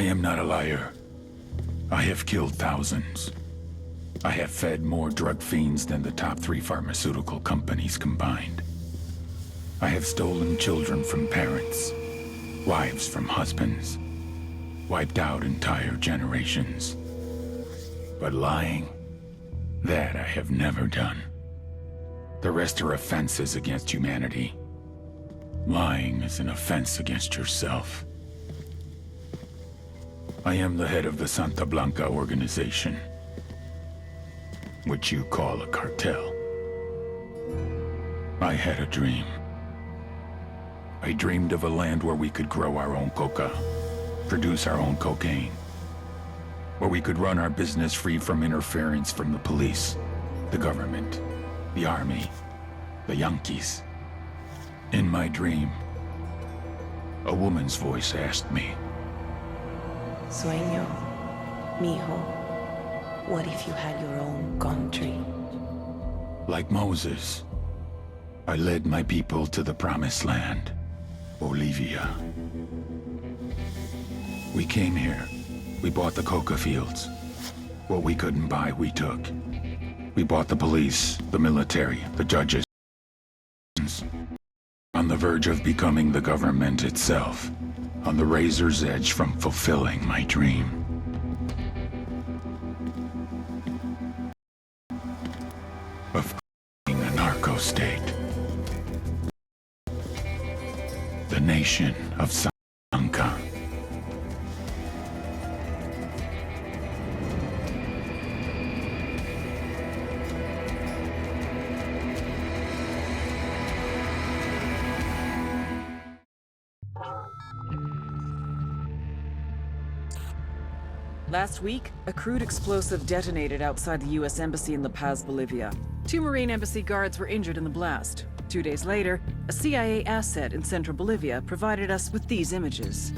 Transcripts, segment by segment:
I am not a liar. I have killed thousands. I have fed more drug fiends than the top 3 pharmaceutical companies combined. I have stolen children from parents, wives from husbands, wiped out entire generations. But lying, that I have never done. The rest are offenses against humanity. Lying is an offense against yourself. I am the head of the Santa Blanca organization, which you call a cartel. I had a dream. I dreamed of a land where we could grow our own coca, produce our own cocaine, where we could run our business free from interference from the police, the government, the army, the Yankees. In my dream, a woman's voice asked me, Sueño, mijo, what if you had your own country? like Moses, I led my people to the promised land, Bolivia. We came here. We bought the coca fields. What we couldn't buy, we took. We bought the police, the military, the judges. On the verge of becoming the government itself. On the razor's edge from fulfilling my dream. Of creating a narco state. The nation of Santa Blanca. Last week, a crude explosive detonated outside the U.S. Embassy in La Paz, Bolivia. 2 Marine Embassy guards were injured in the blast. 2 days later, a CIA asset in central Bolivia provided us with these images.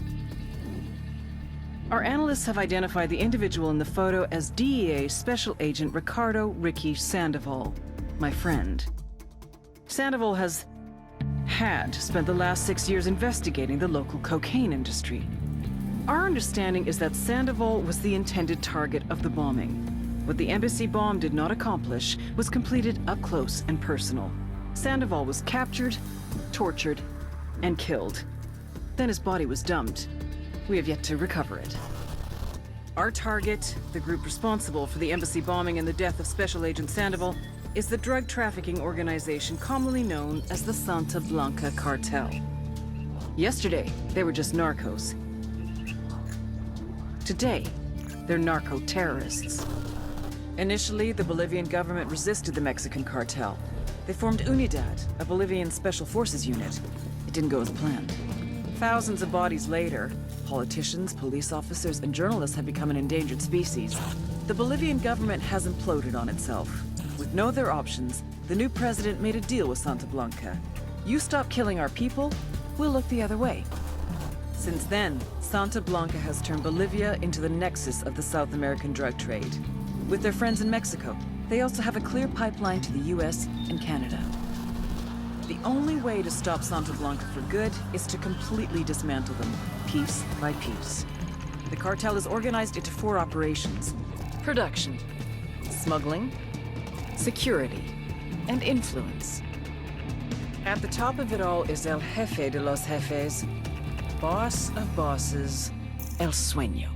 Our analysts have identified the individual in the photo as DEA Special Agent Ricardo Ricky Sandoval, my friend. Sandoval had spent the last 6 years investigating the local cocaine industry. Our understanding is that Sandoval was the intended target of the bombing. What the embassy bomb did not accomplish was completed up close and personal. Sandoval was captured, tortured, and killed. Then his body was dumped. We have yet to recover it. Our target, the group responsible for the embassy bombing and the death of Special Agent Sandoval, is the drug trafficking organization commonly known as the Santa Blanca Cartel. Yesterday, they were just narcos. Today, they're narco-terrorists. Initially, the Bolivian government resisted the Mexican cartel. They formed Unidad, a Bolivian special forces unit. It didn't go as planned. Thousands of bodies later, politicians, police officers, and journalists have become an endangered species. The Bolivian government has imploded on itself. With no other options, the new president made a deal with Santa Blanca. You stop killing our people, we'll look the other way. Since then, Santa Blanca has turned Bolivia into the nexus of the South American drug trade. With their friends in Mexico, they also have a clear pipeline to the US and Canada. The only way to stop Santa Blanca for good is to completely dismantle them, piece by piece. The cartel is organized into 4 operations: production, smuggling, security, and influence. At the top of it all is El Jefe de los Jefes, boss of bosses, El Sueño.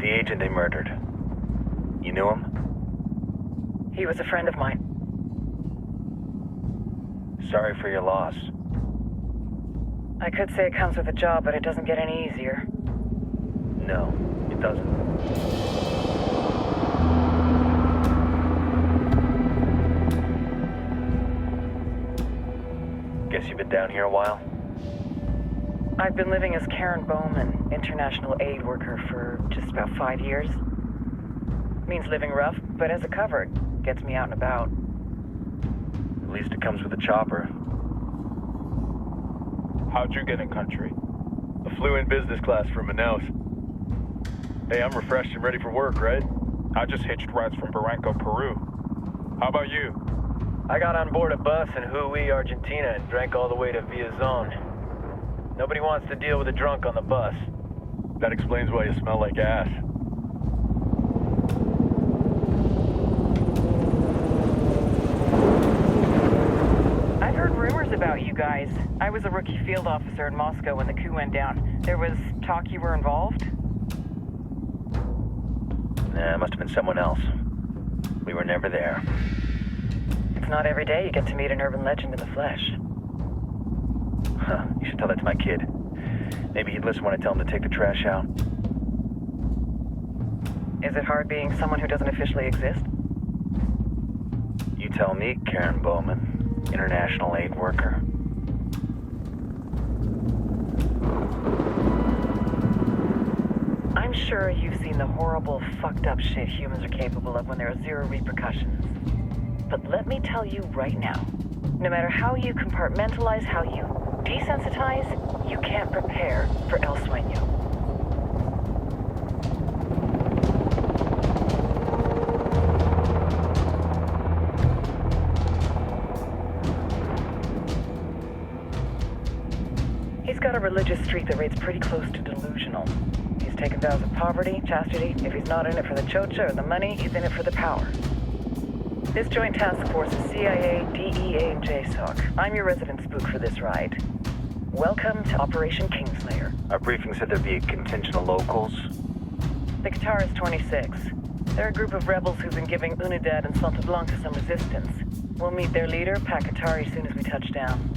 The agent they murdered. You knew him? He was a friend of mine. Sorry for your loss. I could say it comes with a job, but it doesn't get any easier. No, it doesn't. Guess you've been down here a while? I've been living as Karen Bowman, international aid worker, for just about 5 years. Means living rough, but as a cover, it gets me out and about. At least it comes with a chopper. How'd you get in country? I flew in business class from Manaus. Hey, I'm refreshed and ready for work, right? I just hitched rides from Barranco, Peru. How about you? I got on board a bus in Hui, Argentina, and drank all the way to Villazon. Nobody wants to deal with a drunk on the bus. That explains why you smell like ass. I've heard rumors about you guys. I was a rookie field officer in Moscow when the coup went down. There was talk you were involved? Nah, it must have been someone else. We were never there. It's not every day you get to meet an urban legend in the flesh. Huh, you should tell that to my kid. Maybe he'd listen when I tell him to take the trash out. Is it hard being someone who doesn't officially exist? You tell me, Karen Bowman, international aid worker. I'm sure you've seen the horrible, fucked up shit humans are capable of when there are zero repercussions. But let me tell you right now, no matter how you compartmentalize, how you desensitize, you can't prepare for El Sueño. He's got a religious streak that rates pretty close to delusional. He's taken vows of poverty, chastity. If he's not in it for the chocha or the money, he's in it for the power. This joint task force is CIA, DEA, and JSOC. I'm your resident spook for this ride. Welcome to Operation Kingslayer. Our briefing said there'd be a contingent of locals. The Qatar is 26. They're a group of rebels who've been giving Unidad and Santa Blanca some resistance. We'll meet their leader, Pakatari, soon as we touch down.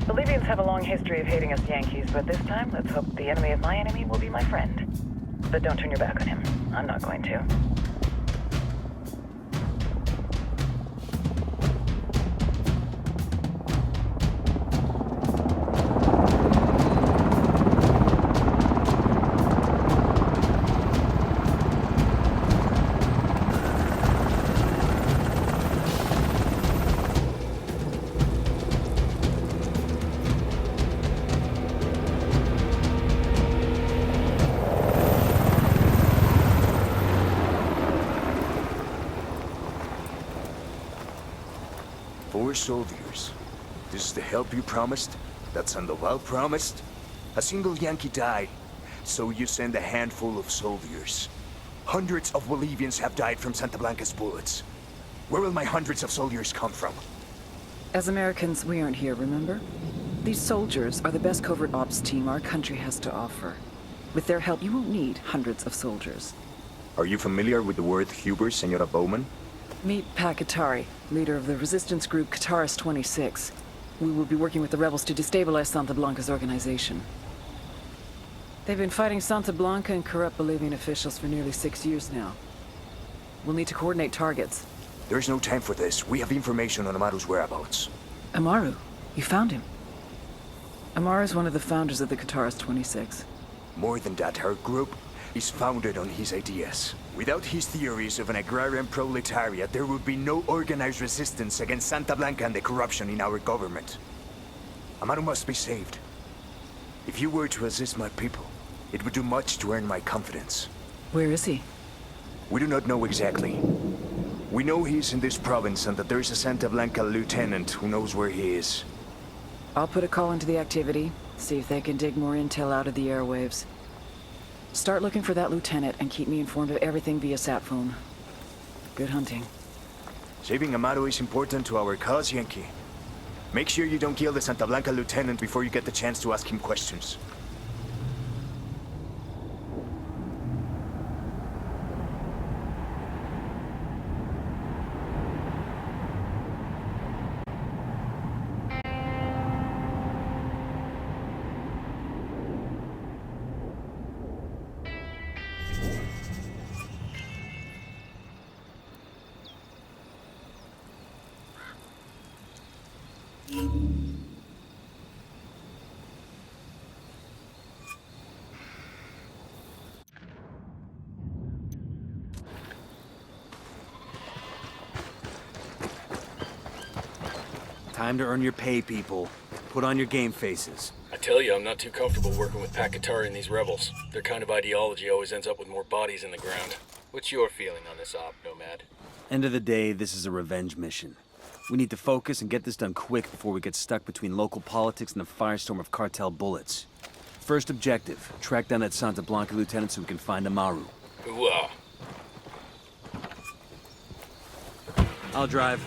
Bolivians have a long history of hating us Yankees, but this time, let's hope the enemy of my enemy will be my friend. But don't turn your back on him. I'm not going to. Soldiers. This is the help you promised? That Sandoval promised? A single Yankee died, so you send a handful of soldiers. Hundreds of Bolivians have died from Santa Blanca's bullets. Where will my hundreds of soldiers come from? As Americans, we aren't here, remember? These soldiers are the best covert ops team our country has to offer. With their help, you won't need hundreds of soldiers. Are you familiar with the word Huber, Senora Bowman? Meet Pakatari, leader of the resistance group Qatar's 26. We will be working with the rebels to destabilize Santa Blanca's organization. They've been fighting Santa Blanca and corrupt Bolivian officials for nearly 6 years now. We'll need to coordinate targets. There's no time for this. We have information on Amaru's whereabouts. Amaru? You found him? Amaru is one of the founders of the Qatar's 26. More than that, her group is founded on his ideas. Without his theories of an agrarian proletariat, there would be no organized resistance against Santa Blanca and the corruption in our government. Amaru must be saved. If you were to assist my people, it would do much to earn my confidence. Where is he? We do not know exactly. We know he's in this province and that there's a Santa Blanca lieutenant who knows where he is. I'll put a call into the activity, see if they can dig more intel out of the airwaves. Start looking for that lieutenant and keep me informed of everything via sat phone. Good hunting. Saving Amaru is important to our cause, Yankee. Make sure you don't kill the Santa Blanca lieutenant before you get the chance to ask him questions. Time to earn your pay, people. Put on your game faces. I tell you, I'm not too comfortable working with Pakatari and these rebels. Their kind of ideology always ends up with more bodies in the ground. What's your feeling on this op, Nomad? End of the day, this is a revenge mission. We need to focus and get this done quick before we get stuck between local politics and the firestorm of cartel bullets. First objective, track down that Santa Blanca lieutenant so we can find Amaru. Hooah. I'll drive.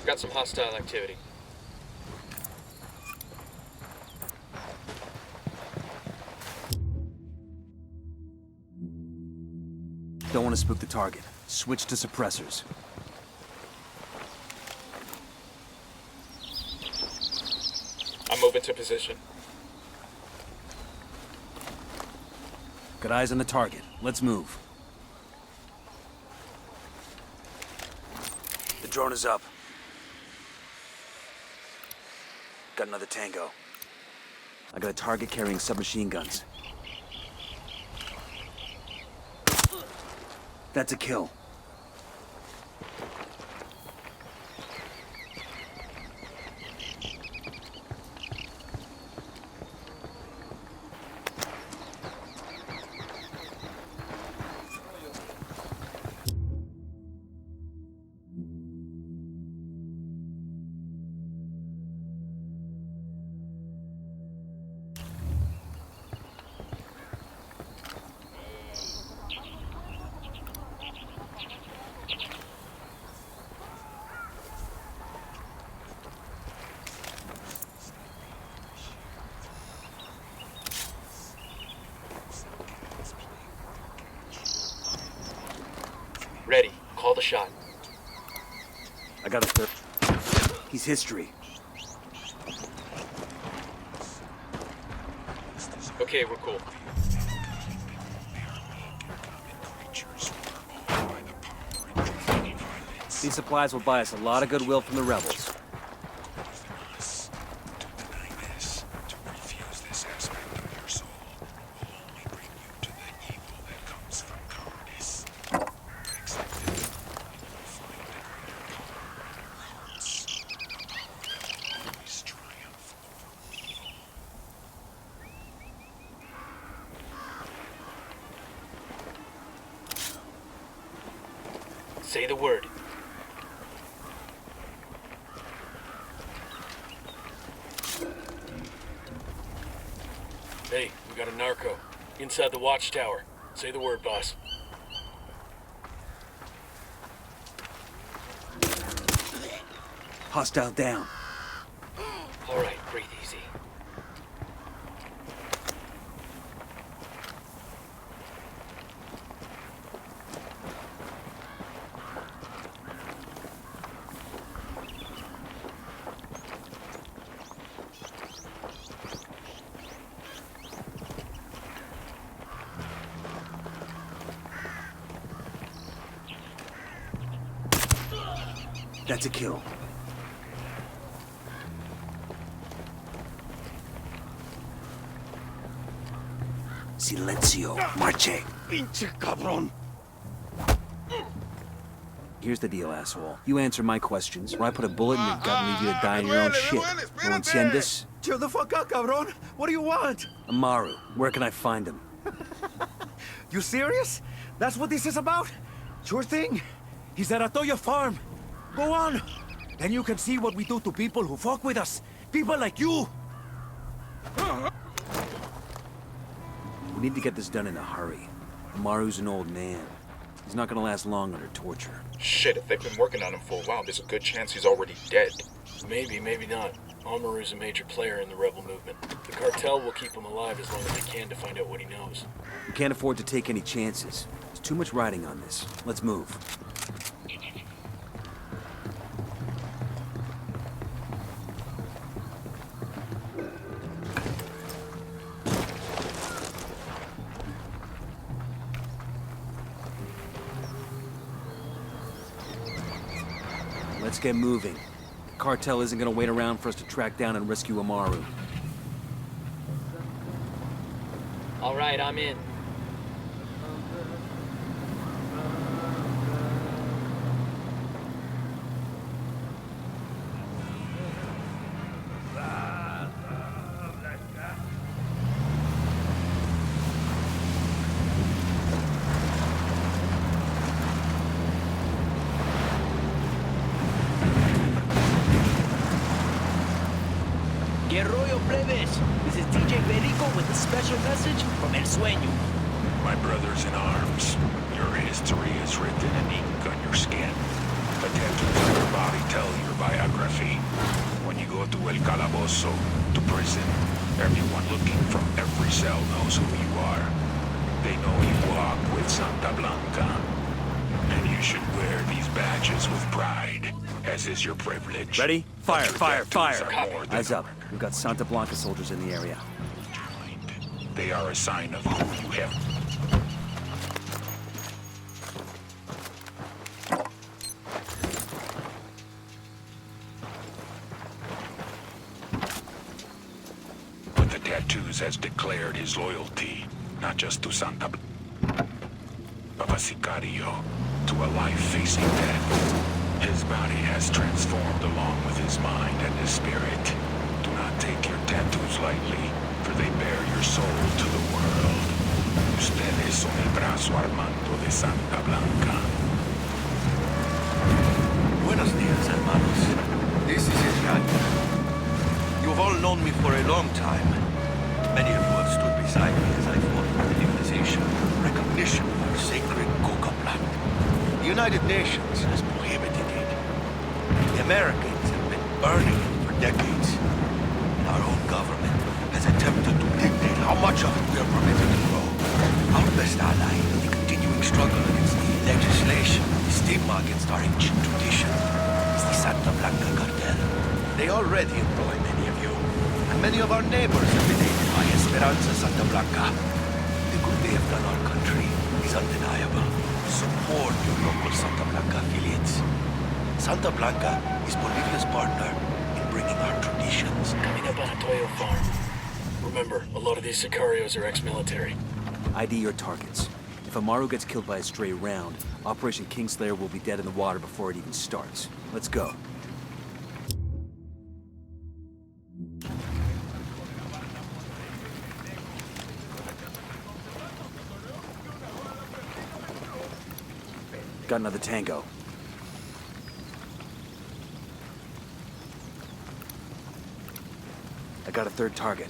Got some hostile activity. Don't want to spook the target. Switch to suppressors. I'm moving to position. Got eyes on the target. Let's move. The drone is up. Got another tango. I got a target carrying submachine guns. That's a kill. Ready. Call the shot. I got a third. He's history. Okay, we're cool. These supplies will buy us a lot of goodwill from the rebels. Say the word. Hey, we got a narco. Inside the watchtower. Say the word, boss. Hostile down. All right, breathe easy. That's a kill. Silencio. Marche. Pinche cabrón! Here's the deal, asshole. You answer my questions, or I put a bullet in your gut and leave you to die in your own shit. ¿No entiendes? Chill the fuck out, cabrón! What do you want? Amaru, where can I find him? You serious? That's what this is about? Sure thing. He's at Atoya Farm. Go on. Then you can see what we do to people who fuck with us. People like you. We need to get this done in a hurry. Amaru's an old man. He's not gonna last long under torture. Shit, if they've been working on him for a while, there's a good chance he's already dead. Maybe, maybe not. Amaru's a major player in the rebel movement. The cartel will keep him alive as long as they can to find out what he knows. We can't afford to take any chances. There's too much riding on this. Let's move. Let's get moving. The cartel isn't gonna wait around for us to track down and rescue Amaru. All right, I'm in. Que rollo, plebes? This is DJ Perico with a special message from El Sueño. My brothers in arms, your history is written in ink on your skin. The tattoos on your body tell your biography. When you go to El Calabozo, to prison, everyone looking from every cell knows who you are. They know you walk with Santa Blanca. And you should wear these badges with pride, as is your privilege. Ready? Fire, Your fire, tattoos fire! are more than Eyes up. We've got Santa Blanca soldiers in the area. mind. They are a sign of who you have. But the tattoos has declared his loyalty, not just to Santa Blanca, but a sicario, to a life facing death. His body has transformed along with his mind and his spirit. Do not take your tattoos lightly, for they bear your soul to the world. Ustedes son el brazo armado de Santa Blanca. Buenos dias, hermanos. This is Isran. You've all known me for a long time. Many of you have stood beside me as I fought for legalization, recognition of our sacred coca plant. The United Nations has prohibited it. The Americans have been burning it for decades. And our own government has attempted to dictate how much of it we are permitted to grow. Our best ally in the continuing struggle against the legislation and the stigma against our ancient tradition is the Santa Blanca cartel. They already employ many of you, and many of our neighbors have been aided by Esperanza Santa Blanca. The good they have done our country is undeniable. Support your local Santa Blanca affiliates. Santa Blanca is Bolivia's partner in bringing our traditions. Coming up on Atoyo Farm. Remember, a lot of these sicarios are ex-military. ID your targets. If Amaru gets killed by a stray round, Operation Kingslayer will be dead in the water before it even starts. Let's go. Got another tango. I got a third target.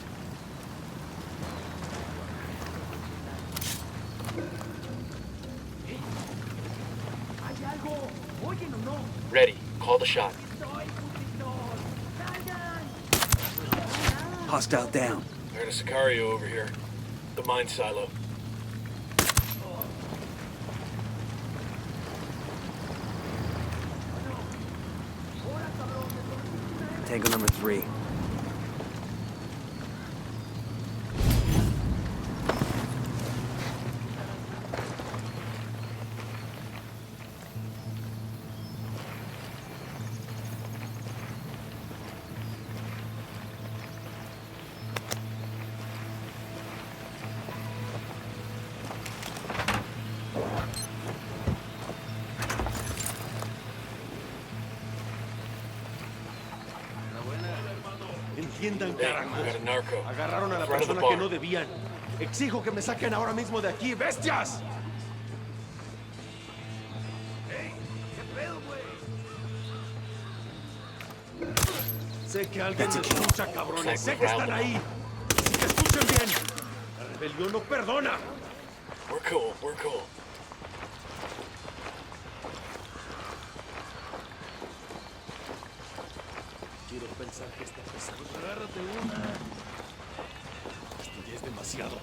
Ready. Call the shot. Hostile down. I heard a sicario over here. The mine silo. Tango number 3. Entiendan, Hey, carajos. we got a narco. Agarraron a la Front of the persona que bar. no debían. Exijo que me saquen ahora mismo de aquí, bestias. Sé que alguien me escucha, cabrones. Sé que están ahí. Así que escuchen bien. La rebelión no perdona. We're cool, we're cool. Quiero pensar que está pesado. Agárrate una. Esto ya es demasiado.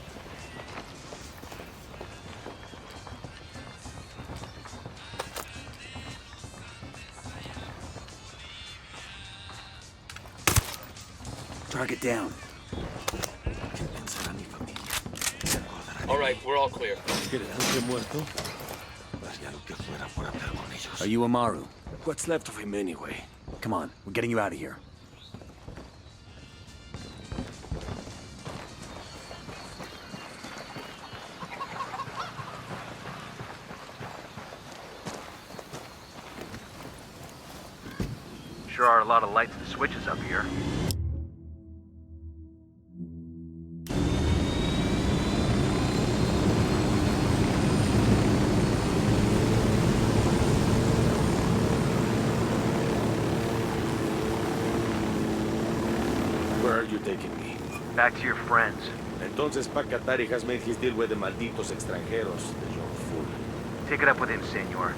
Target down. ¿Qué pensará mi familia? Se acordará. All right, we're all clear. ¿Creerán que he muerto? Haría lo que fuera por hablar con ellos. Are you Amaru? What's left of him anyway? Come on, we're getting you out of here. Sure are a lot of lights and switches up here. Where are you taking me? Back to your friends. Entonces Pacatari has made his deal with the malditos extranjeros, the young fool. Take it up with him, senor.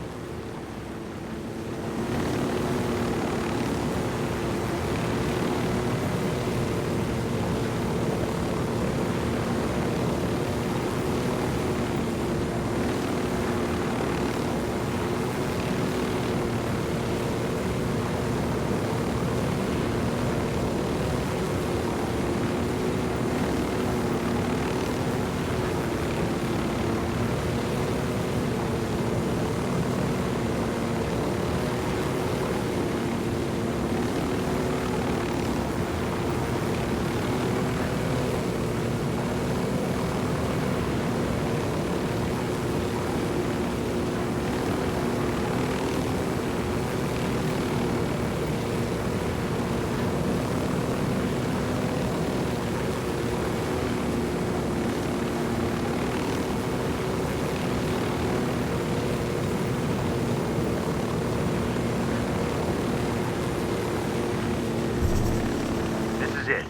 It.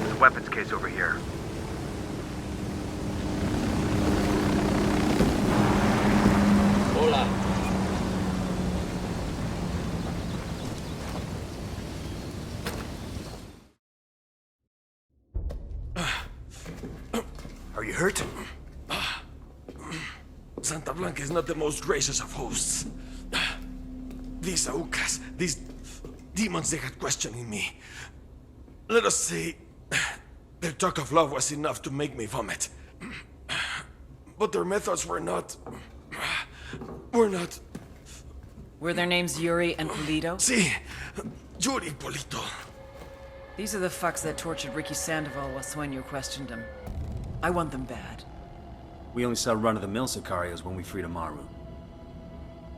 There's a weapons case over here. Hola. Are you hurt? Santa Blanca is not the most gracious of hosts. These Aucas, these demons they had questioning me. Let us say, their talk of love was enough to make me vomit. But their methods were not... Were their names Yuri and Polito? Sí, Yuri Polito. These are the fucks that tortured Ricky Sandoval while Sueño questioned him. I want them bad. We only saw run-of-the-mill Sicarios when we freed Amaru.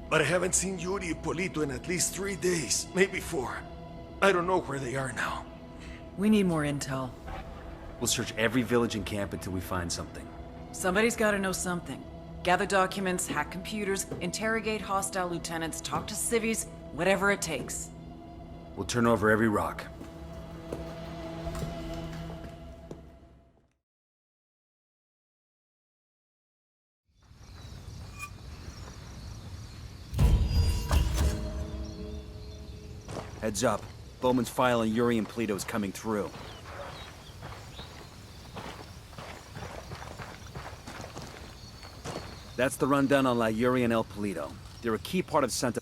But I haven't seen Yuri Polito in at least 3 days, maybe 4. I don't know where they are now. We need more intel. We'll search every village and camp until we find something. Somebody's gotta know something. Gather documents, hack computers, interrogate hostile lieutenants, talk to civvies, whatever it takes. We'll turn over every rock. Heads up. Bowman's file on Yuri and Polito is coming through. That's the rundown on La Yuri and El Polito. They're a key part of Santa...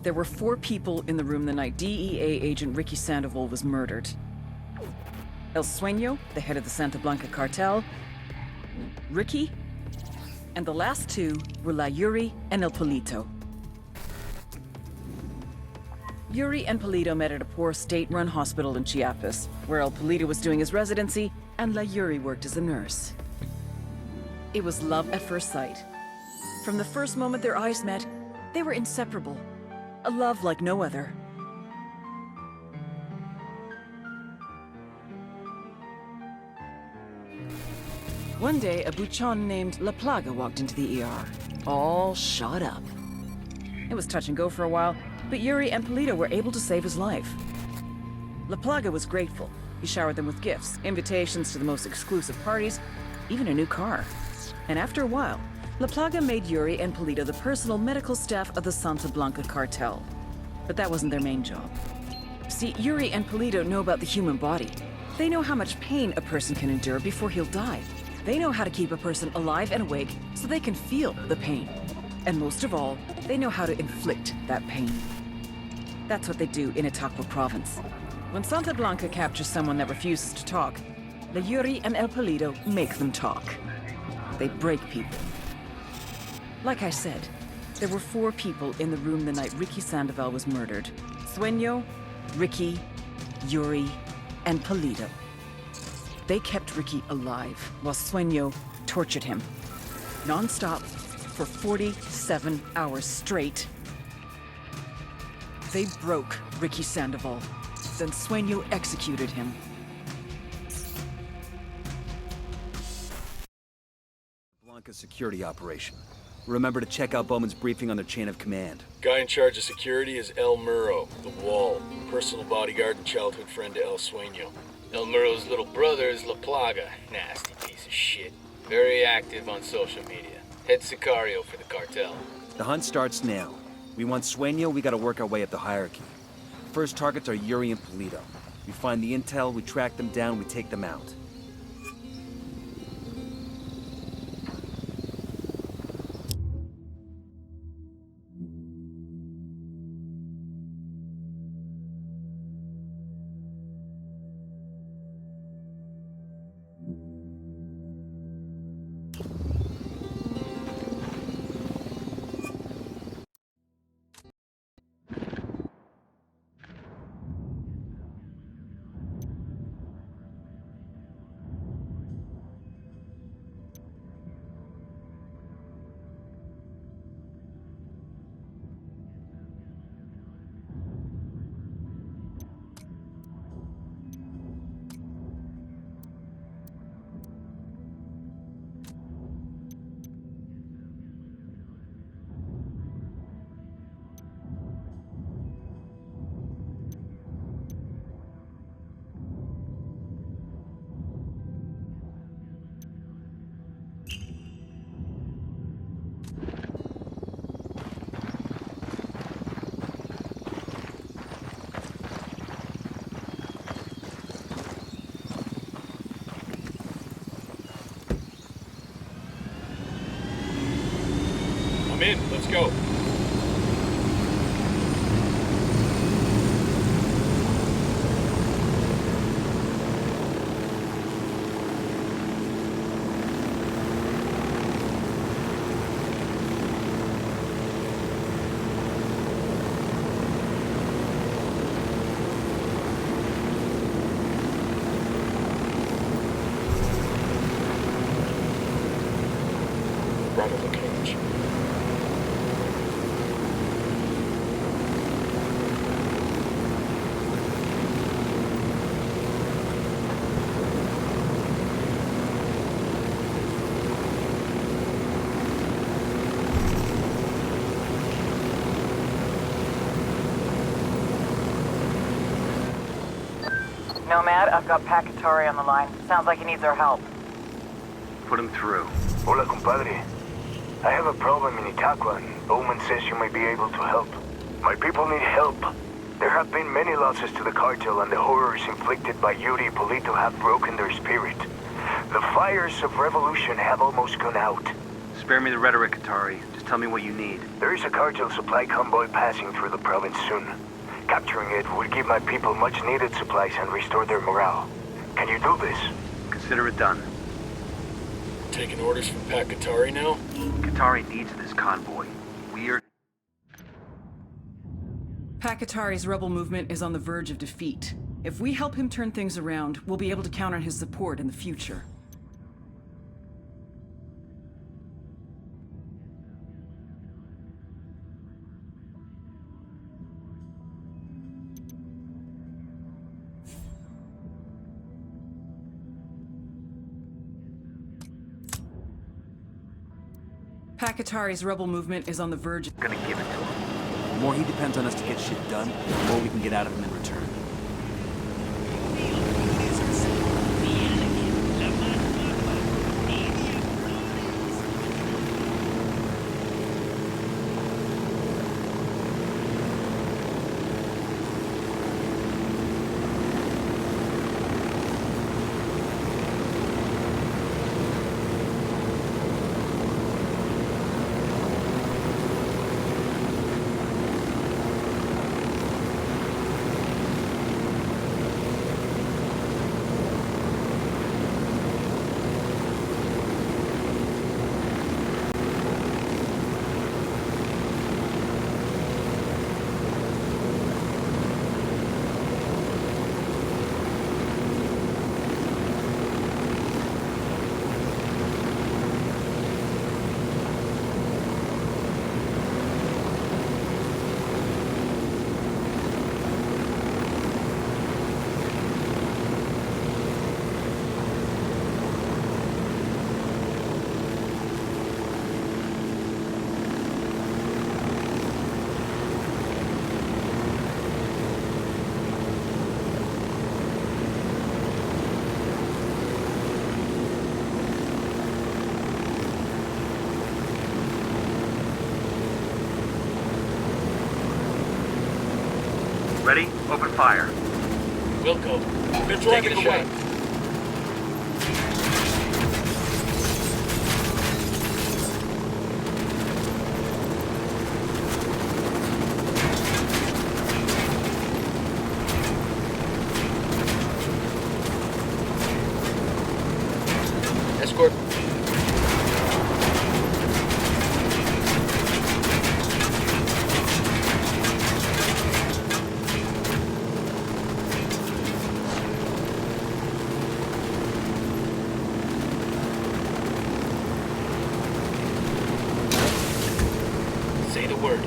There were 4 people in the room the night DEA agent Ricky Sandoval was murdered. El Sueño, the head of the Santa Blanca cartel, Ricky, and the last 2 were La Yuri and El Polito. Yuri and Polito met at a poor state-run hospital in Chiapas, where El Polito was doing his residency and La Yuri worked as a nurse. It was love at first sight. From the first moment their eyes met, they were inseparable. A love like no other. One day, a buchon named La Plaga walked into the ER, all shot up. It was touch and go for a while, but Yuri and Polito were able to save his life. La Plaga was grateful. He showered them with gifts, invitations to the most exclusive parties, even a new car. And after a while, La Plaga made Yuri and Polito the personal medical staff of the Santa Blanca cartel. But that wasn't their main job. See, Yuri and Polito know about the human body. They know how much pain a person can endure before he'll die. They know how to keep a person alive and awake so they can feel the pain. And most of all, they know how to inflict that pain. That's what they do in Itaqua province. When Santa Blanca captures someone that refuses to talk, the Yuri and El Polito make them talk. They break people. Like I said, there were 4 people in the room the night Ricky Sandoval was murdered. Sueño, Ricky, Yuri, and Polito. They kept Ricky alive while Sueño tortured him. Non-stop for 47 hours straight. They broke Ricky Sandoval. Then Sueño executed him. Blanca security operation. Remember to check out Bowman's briefing on their chain of command. Guy in charge of security is El Muro, the Wall, personal bodyguard and childhood friend to El Sueño. El Muro's little brother is La Plaga. Nasty piece of shit. Very active on social media. Head Sicario for the cartel. The hunt starts now. We want Sueño, we gotta work our way up the hierarchy. First targets are Yuri and Polito. We find the intel, we track them down, we take them out. I'm in. Let's go. Right of the cage. Nomad, I've got Pacatari on the line. Sounds like he needs our help. Put him through. Hola, compadre. I have a problem in Itaqua, and Bowman says you may be able to help. My people need help. There have been many losses to the cartel, and the horrors inflicted by Yuri Polito have broken their spirit. The fires of revolution have almost gone out. Spare me the rhetoric, Atari. Just tell me what you need. There is a cartel supply convoy passing through the province soon. Capturing it would give my people much-needed supplies and restore their morale. Can you do this? Consider it done. Taking orders from Pacatari now? Katari needs this convoy. We're... Pakatari's rebel movement is on the verge of defeat. If we help him turn things around, we'll be able to count on his support in the future. Pakatari's rebel movement is on the verge of... Gonna give it to him. The more he depends on us to get shit done, the more we can get out of him in return. Ready? Open fire. Wilco, They're taking driving a shot. away. Escort. Say the word.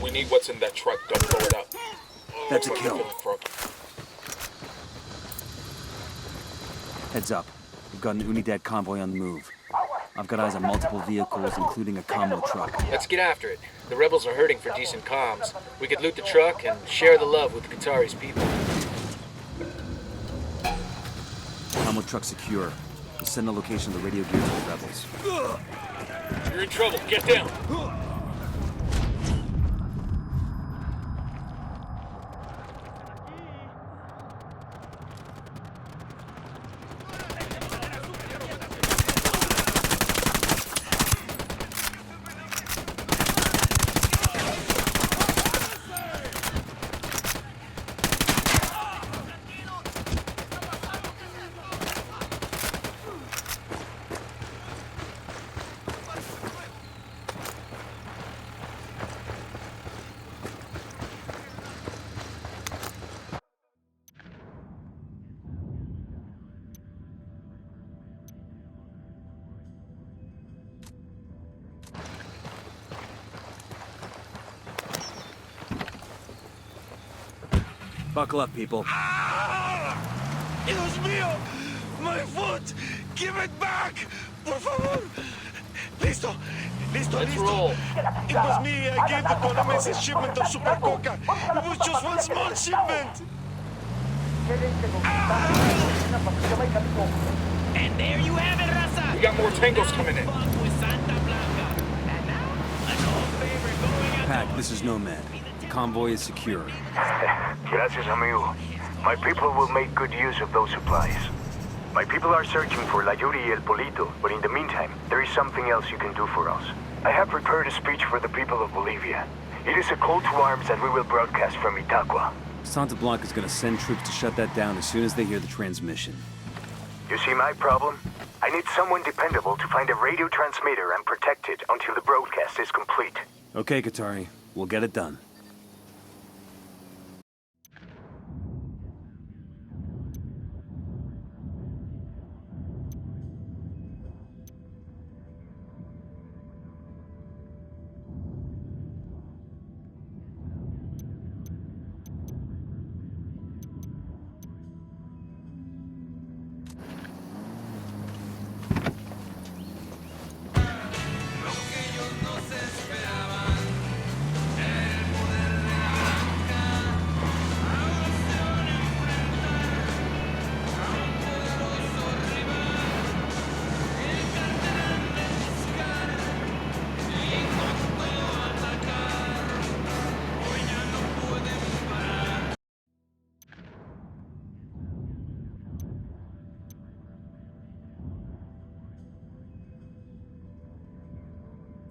We need what's in that truck. Don't blow it up. That's a Looks like kill. they're feeling froggy. Heads up. We've got an Unidad convoy on the move. I've got eyes on multiple vehicles, including a combo truck. Let's get after it. The rebels are hurting for decent comms. We could loot the truck and share the love with Qatari's people. Combo truck secure. We'll send the location of the radio gear to the rebels. You're in trouble. Get down. Buckle up, people. Dios mío! My foot! Give it back! Por favor! Listo! Listo, Let's listo! roll. It was me! I gave the Tournaments a shipment of Super Coca! It was just one small shipment! And there you have it, Raza. We got more tangos coming in. Fuck with Santa Blanca. And now, an old favorite going out. Pac, this is Nomad. The convoy is secure. Gracias, amigo. My people will make good use of those supplies. My people are searching for La Yuri y El Polito, but in the meantime, there is something else you can do for us. I have prepared a speech for the people of Bolivia. It is a call to arms that we will broadcast from Itaqua. Santa Blanca's gonna send troops to shut that down as soon as they hear the transmission. You see my problem? I need someone dependable to find a radio transmitter and protect it until the broadcast is complete. Okay, Qatari. We'll get it done.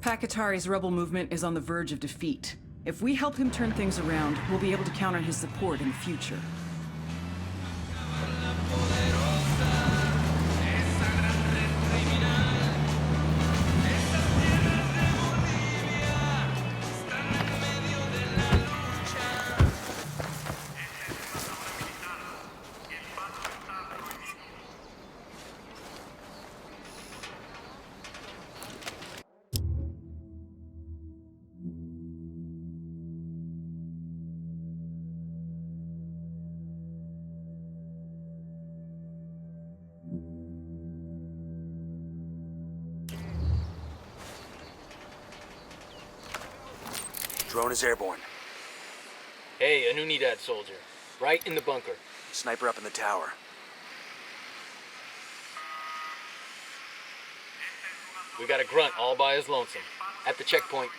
Pakatari's rebel movement is on the verge of defeat. If we help him turn things around, we'll be able to count on his support in the future. Drone is airborne. Hey, an Unidad soldier. Right in the bunker. Sniper up in the tower. We got a grunt all by his lonesome. At the checkpoint.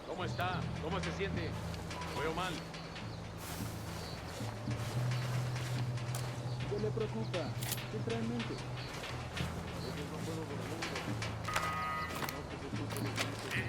¿Cómo está? ¿Cómo se siente? ¿Veo mal? ¿Qué le preocupa? ¿Qué trae en mente? A veces no puedo dormir. No que se escuche los gritos de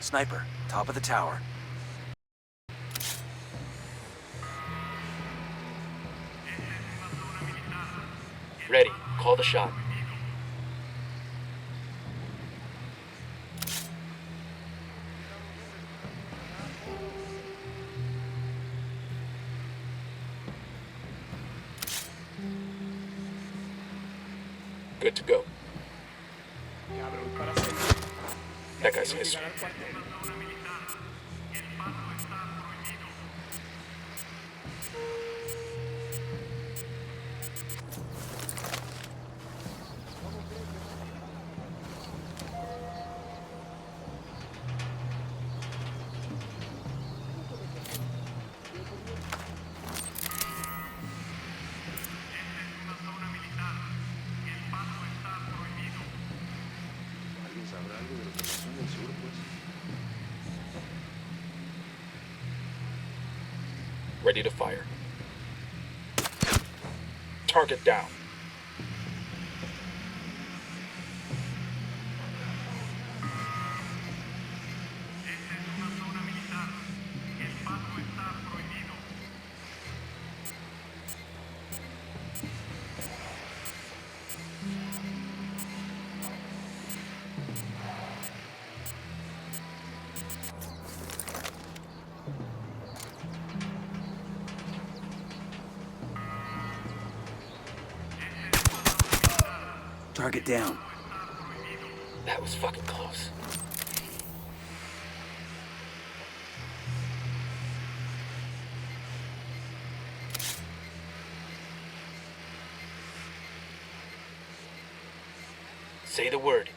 Sniper, top of the tower. Ready. Call the shot. Good to go. That guy's history. Ready to fire. Target down. Target down. That was fucking close. Say the word.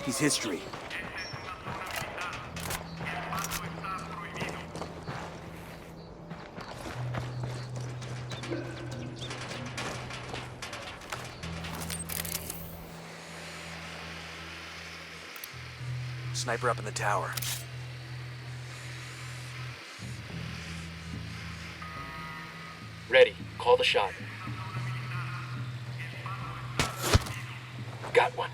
He's history. Sniper up in the tower. Ready. Call the shot. Got one.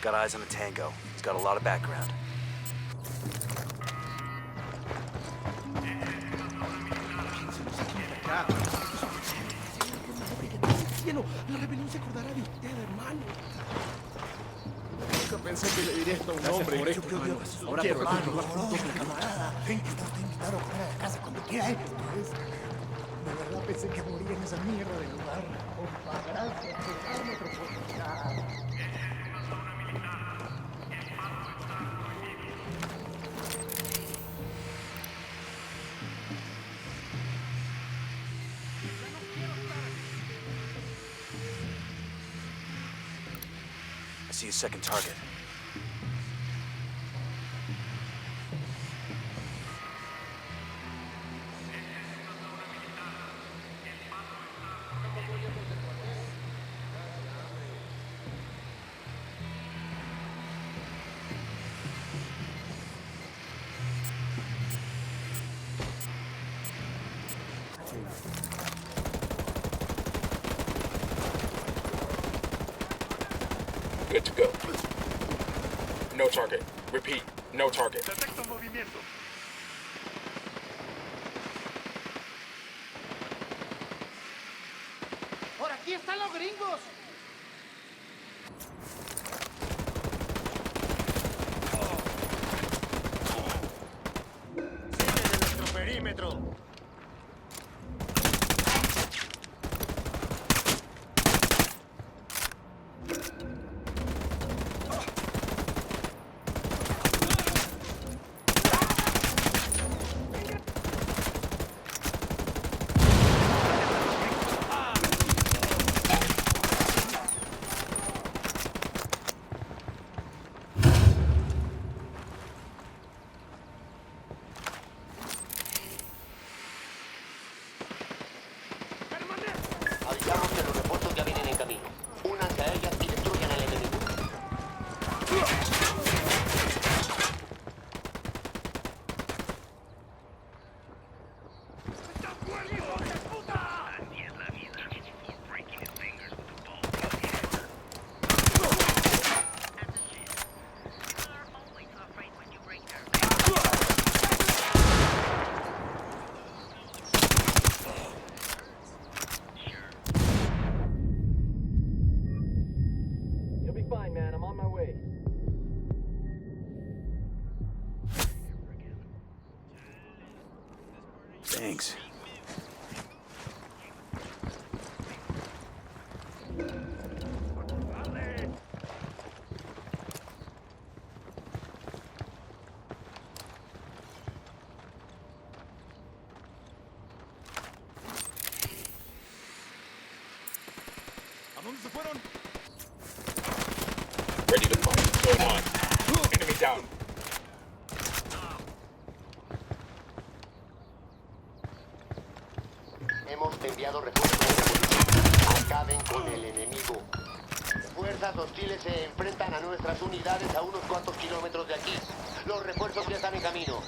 Got eyes on the tango. He's got a lot of background. La rebelión se acordará de usted, hermano. Nunca pensé que le diría esto a un hombre. Por esto, hermano. Ahora hermano, camarada. Ven que estás invitado a comer a la casa cuando quiera. Esto es. De verdad pensé que moría en esa mierda de lugar. Compa, gracias por darme otra oportunidad. I see a second target. Good to go. No target. Repeat, no target. Detecto movimiento. ¡Por aquí están los gringos! Sigue de nuestro perímetro. Avisamos que los repuestos ya vienen en camino. Únanse a ellas y destruyan al enemigo. fine, man. I'm on my way. Thanks. Ready to fight. Going on. Enemy down. Hemos enviado refuerzos. Acaben con el enemigo. Fuerzas hostiles se enfrentan a nuestras unidades a unos cuantos kilómetros de aquí. Los refuerzos ya están en camino.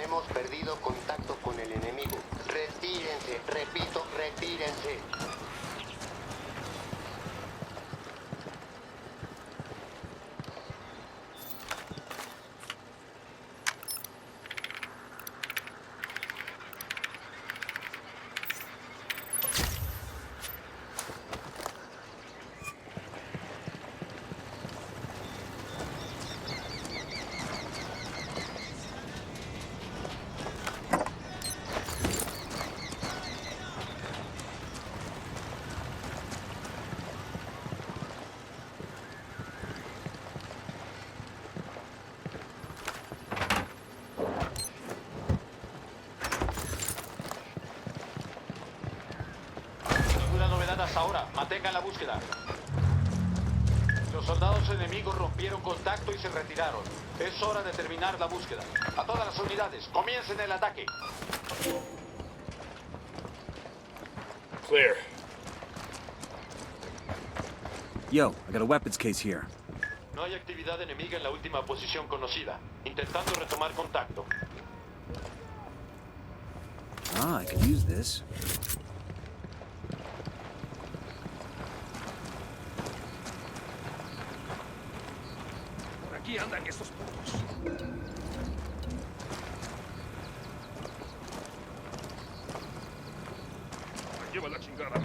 Hemos perdido contacto con el enemigo. Retírense, repito, retírense. Hasta ahora, mantengan la búsqueda. Los soldados enemigos rompieron contacto y se retiraron. Es hora de terminar la búsqueda. A todas las unidades, comiencen el ataque. Clear. Yo, I got a weapons case here. No hay actividad enemiga en la última posición conocida. Intentando retomar contacto. Ah, I can use this. Aquí andan estos putos. Lleva la chingada.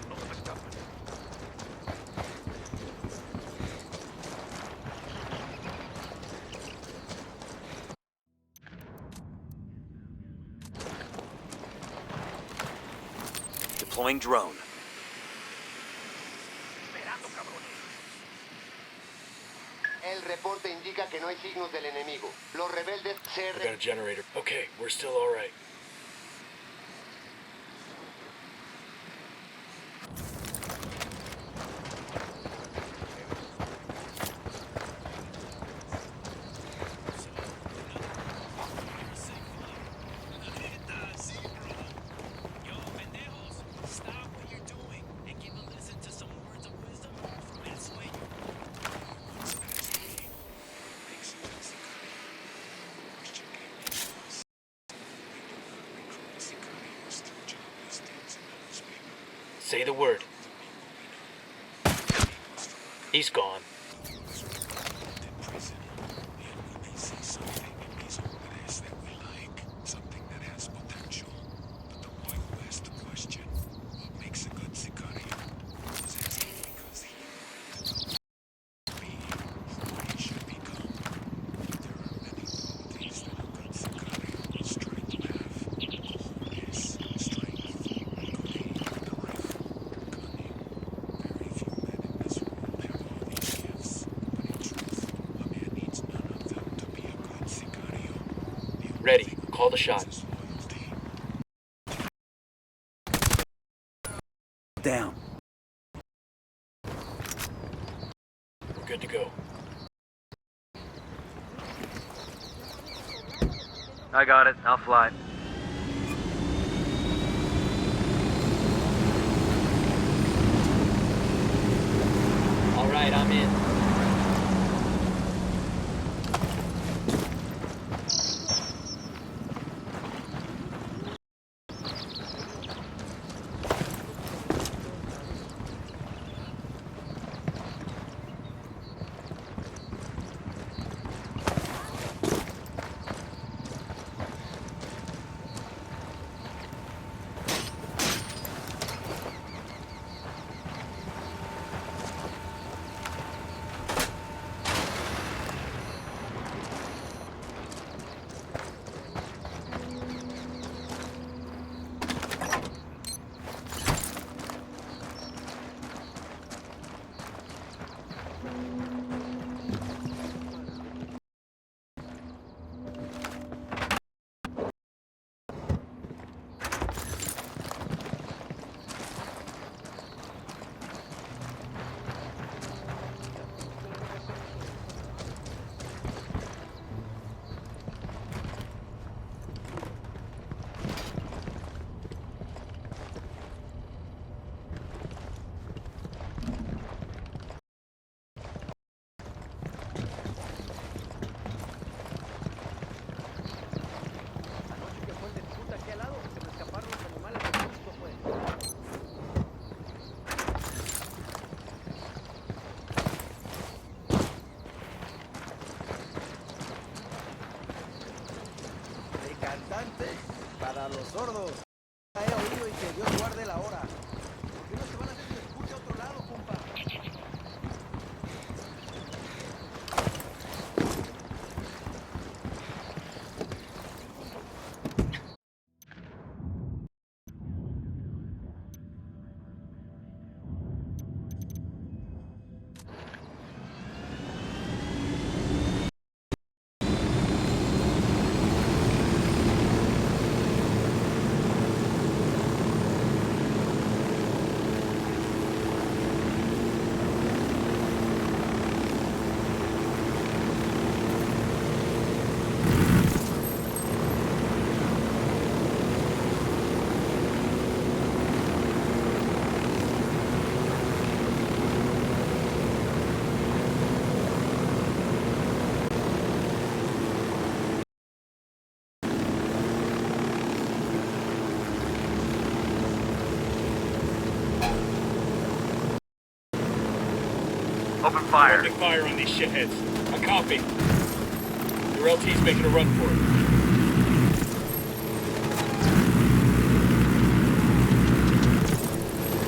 No me escapan. Deploying drone. El reporte indica que no hay signos del enemigo. Los rebeldes se... I got a generator. Okay, we're still all right. Say the word. He's gone. Ready. Call the shot. Down. We're good to go. I got it. I'll fly. All right, I'm in. A los sordos. He oído y que Dios guarde la hora. ¿Por qué no se van a hacer un escucha a otro lado, compa? Open fire. Open fire on these shitheads. A copy. Your LT's making a run for it.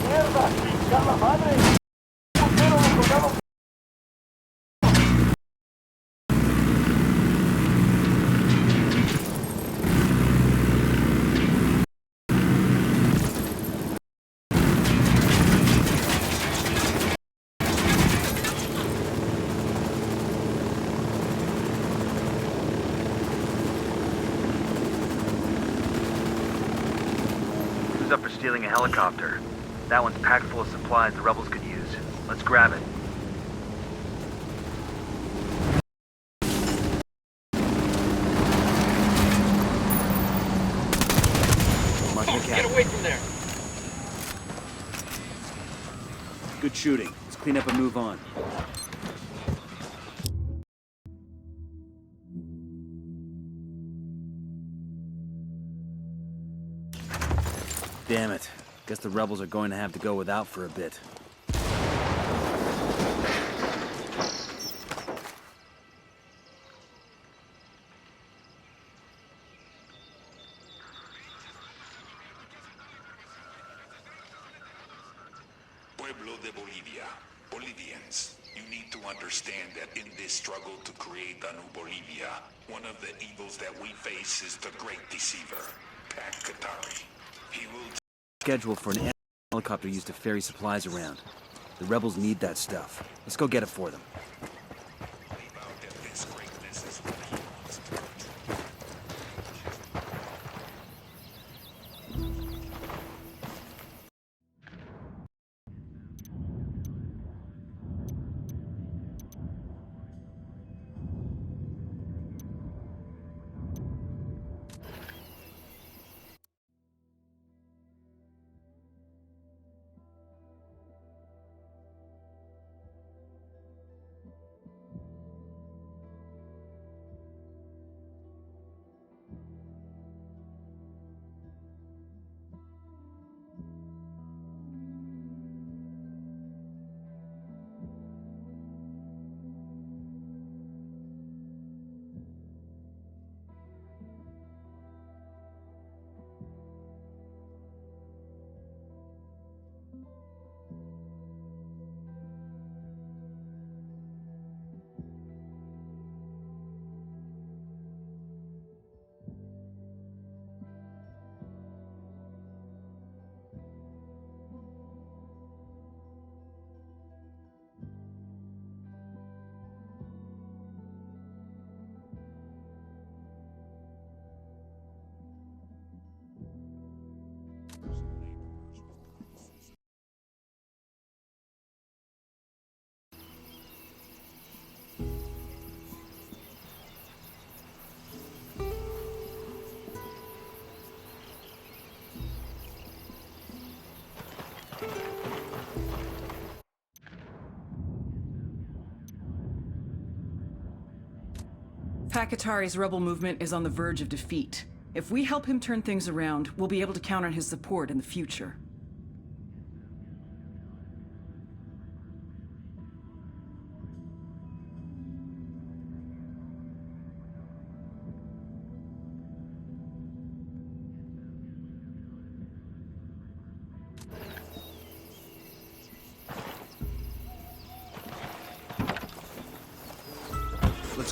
¡Mierda! ¡Chingada madre! ¡Puntero detonado! Who's up for stealing a helicopter? That one's packed full of supplies the rebels could use. Let's grab it. Get away from there! Good shooting. Let's clean up and move on. Damn it. Guess the rebels are going to have to go without for a bit. Pueblo de Bolivia, Bolivians, you need to understand that in this struggle to create a new Bolivia, one of the evils that we face is the great deceiver, Pat Katari. He will Schedule for an helicopter used to ferry supplies around. The rebels need that stuff. Let's go get it for them. Pakatari's rebel movement is on the verge of defeat. If we help him turn things around, we'll be able to count on his support in the future.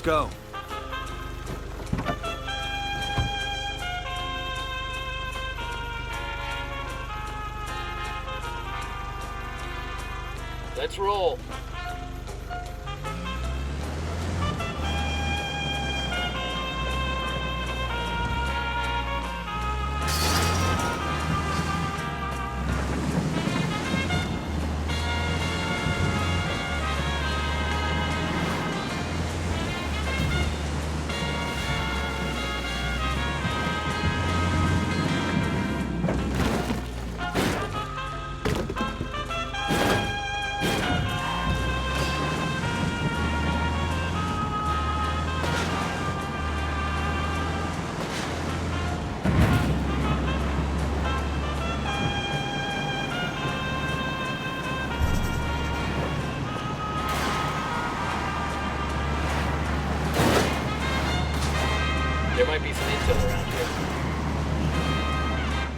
go. Let's roll. There might be some intel around here.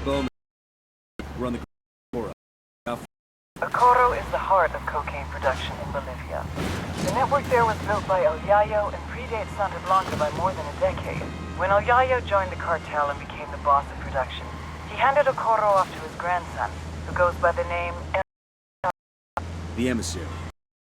Bowman, we're on the Cora. Ocoro is the heart of cocaine production in Bolivia. The network there was built by El Yayo and predates Santa Blanca by more than a decade. When El Yayo joined the cartel and became the boss of production, he handed Ocoro off to his grandson, who goes by the name The emissary.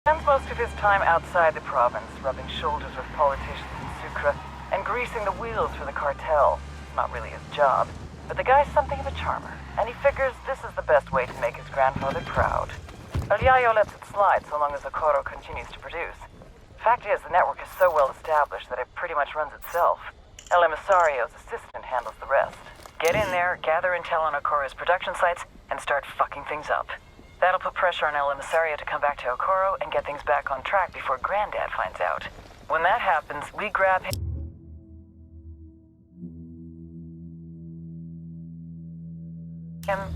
Spends most of his time outside the province, rubbing shoulders with politicians in Sucre and greasing the wheels for the cartel. It's not really his job, but the guy's something of a charmer, and he figures this is the best way to make his grandfather proud. El Yayo lets it slide so long as Ocoro continues to produce. Fact is, the network is so well established that it pretty much runs itself. El Emisario's assistant handles the rest. Get in there, gather intel on Okoro's production sites, and start fucking things up. That'll put pressure on El Emisario to come back to Ocoro and get things back on track before Granddad finds out. When that happens, we grab him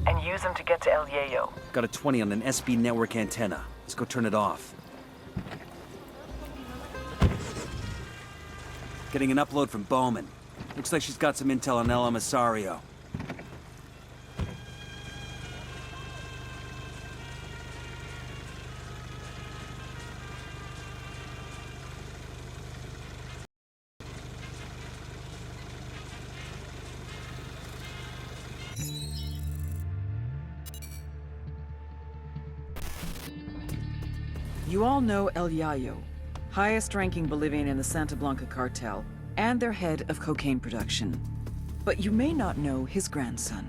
and use him to get to El Yayo. Got a 20 on an SB network antenna. Let's go turn it off. Getting an upload from Bowman. Looks like she's got some intel on El Emisario. You all know El Yayo, highest-ranking Bolivian in the Santa Blanca cartel, and their head of cocaine production. But you may not know his grandson,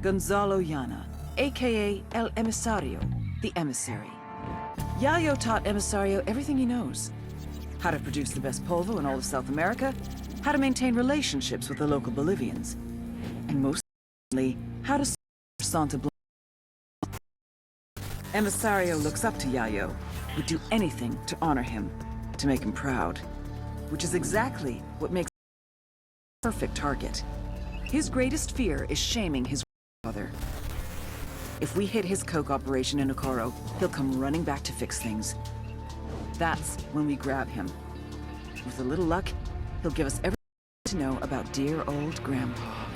Gonzalo Llana, aka El Emisario, the emissary. Yayo taught Emisario everything he knows. How to produce the best polvo in all of South America, how to maintain relationships with the local Bolivians, and most importantly, how to serve Santa Blanca. Emisario looks up to Yayo, would do anything to honor him, to make him proud. Which is exactly what makes him a perfect target. His greatest fear is shaming his grandfather. If we hit his coke operation in Ocoro, he'll come running back to fix things. That's when we grab him. With a little luck, he'll give us everything to know about dear old Grandpa.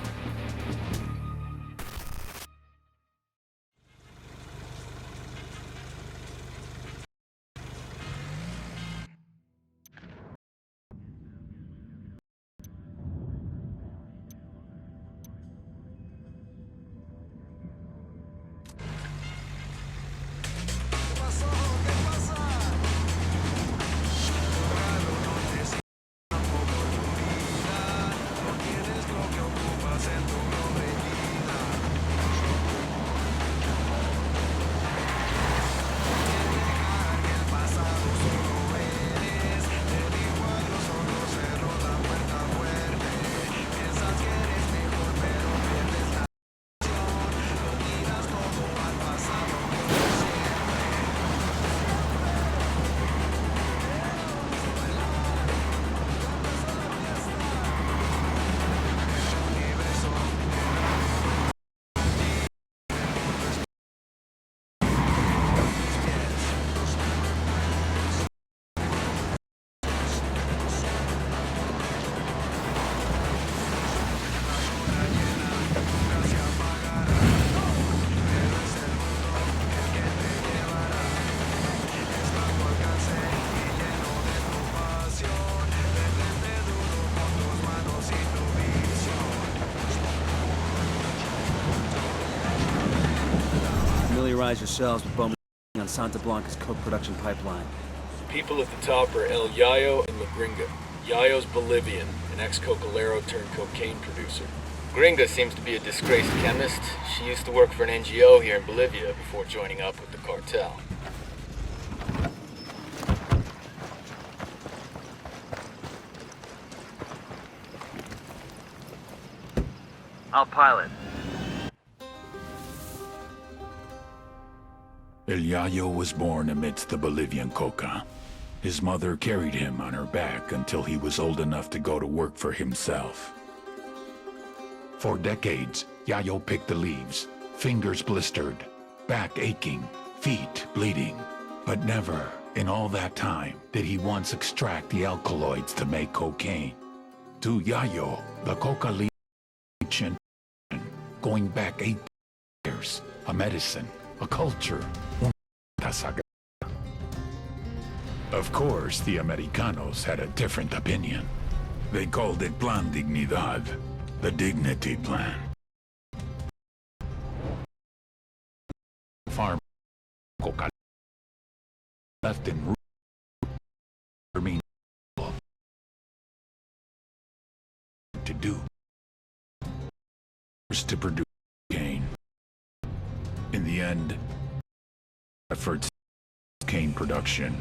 familiarize yourselves with Bowman on Santa Blanca's coke production pipeline. People at the top are El Yayo and La Gringa. Yayo's Bolivian, an ex-Cocalero turned cocaine producer. Gringa seems to be a disgraced chemist. She used to work for an NGO here in Bolivia before joining up with the cartel. I'll pilot. El Yayo was born amidst the Bolivian coca. His mother carried him on her back until he was old enough to go to work for himself. For decades, Yayo picked the leaves, fingers blistered, back aching, feet bleeding. But never, in all that time, did he once extract the alkaloids to make cocaine. To Yayo, the coca leaf, going back 8 years, a medicine, a culture, Of course, the Americanos had a different opinion. They called it Plan Dignidad, the Dignity Plan. Farm coca left in root to do to produce cane. In the end, efforts cane production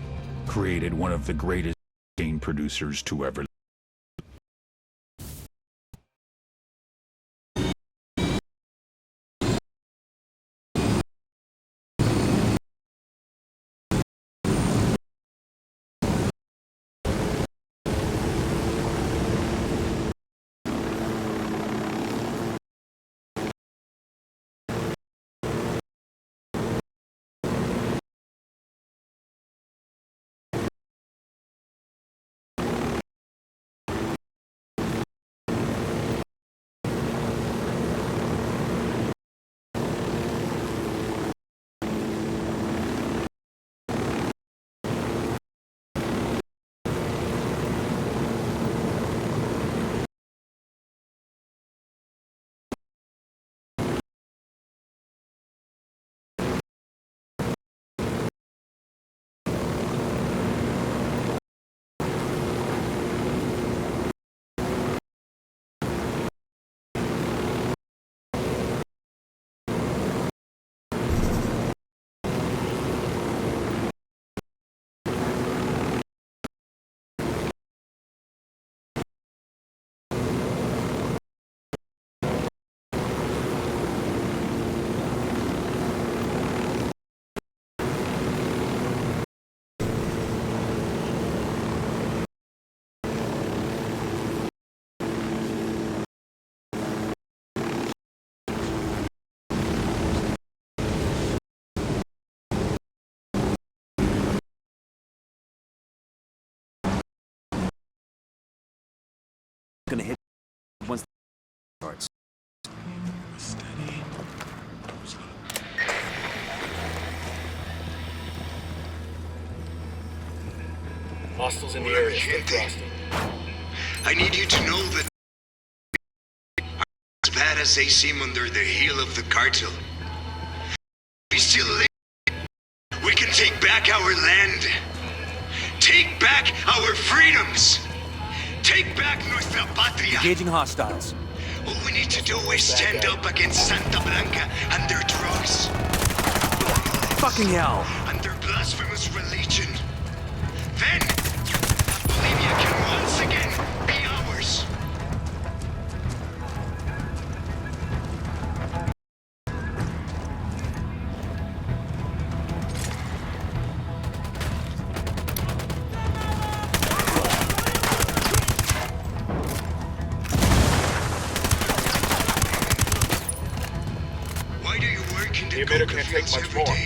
created one of the greatest cane producers to ever live. Gonna hit once the starts. Hostiles in the area. Stay frosty. I need you to know that as bad as they seem under the heel of the cartel, we still live. We can take back our land. Take back our freedoms. Take back nuestra patria. Engaging hostiles. All we need to do is stand up against Santa Blanca and their drugs. Fucking hell. And their blasphemous religion. Then, Bolivia can once again be ours. The emitter can't take much more.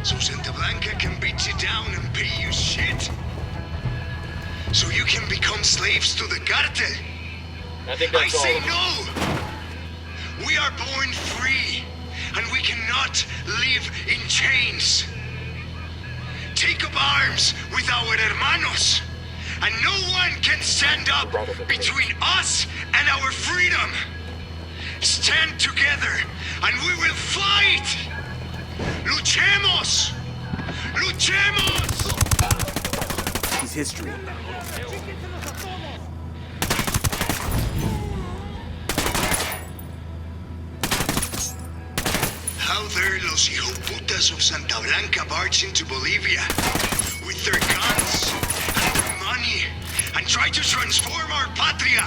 So Santa Blanca can beat you down and pay you shit? So you can become slaves to the cartel? I think that's I say all. No! We are born free, and we cannot live in chains. Take up arms with our hermanos, and no one can stand up between us and our freedom. Stand together, and we will fight! Luchemos! Luchemos! He's history. How dare los hijoputas of Santa Blanca barge into Bolivia with their guns and their money and try to transform our patria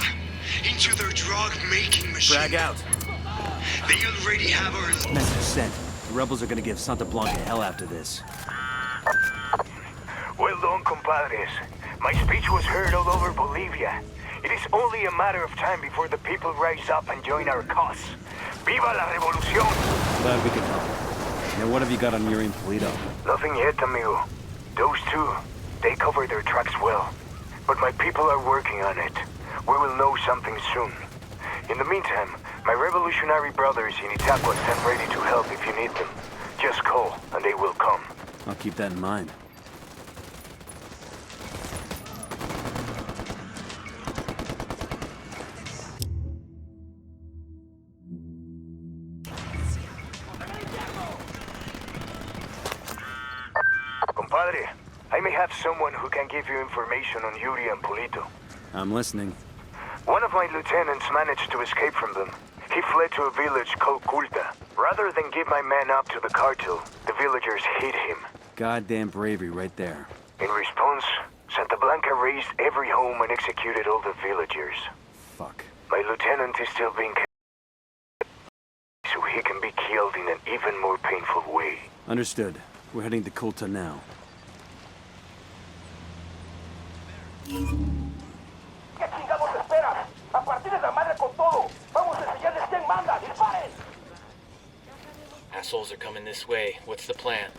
into their drug-making machine. Drag out. They already have our... Message sent. The rebels are gonna give Santa Blanca hell after this. Well done, compadres. My speech was heard all over Bolivia. It is only a matter of time before the people rise up and join our cause. Viva la revolución! Glad we could help. Now what have you got on Yuri and Polito? Nothing yet, amigo. Those two, they cover their tracks well. But my people are working on it. We will know something soon. In the meantime, my revolutionary brothers in Itaqua stand ready to help if you need them. Just call, and they will come. I'll keep that in mind. Compadre, I may have someone who can give you information on Yuri and Polito. I'm listening. One of my lieutenants managed to escape from them. He fled to a village called Culta. Rather than give my man up to the cartel, the villagers hid him. Goddamn bravery right there. In response, Santa Blanca razed every home and executed all the villagers. Fuck. My lieutenant is still being kept, so he can be killed in an even more painful way. Understood. We're heading to Culta now. Assholes are coming this way. What's the plan?